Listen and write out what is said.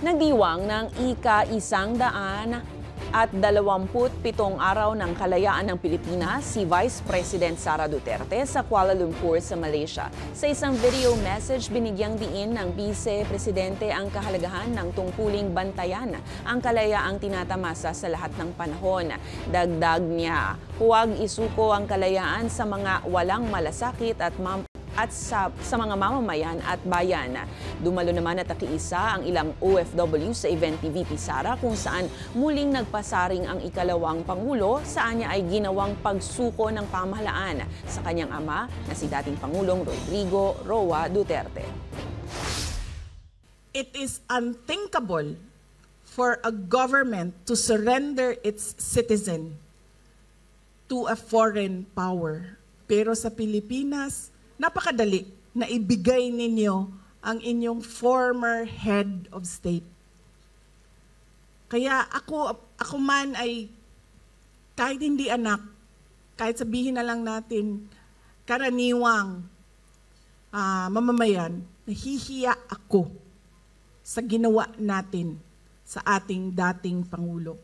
Nagdiwang ng ika-127 araw ng kalayaan ng Pilipinas si Vice President Sara Duterte sa Kuala Lumpur sa Malaysia. Sa isang video message, binigyang diin ng Vice Presidente ang kahalagahan ng tungkuling bantayan ang kalayaang tinatamasa sa lahat ng panahon. Dagdag niya, huwag isuko ang kalayaan sa mga walang malasakit at sa mga mamamayan at bayan. Dumalo naman at nakiisa ang ilang OFW sa event ni VP Sara kung saan muling nagpasaring ang ikalawang Pangulo, saan niya ay ginawang pagsuko ng pamahalaan sa kanyang ama na si dating Pangulong Rodrigo Roa Duterte. It is unthinkable for a government to surrender its citizen to a foreign power. Pero sa Pilipinas, napakadali na ibigay ninyo ang inyong former head of state. Kaya ako man ay kahit hindi anak, kahit sabihin na lang natin karaniwang mamamayan, nahihiya ako sa ginawa natin sa ating dating Pangulo.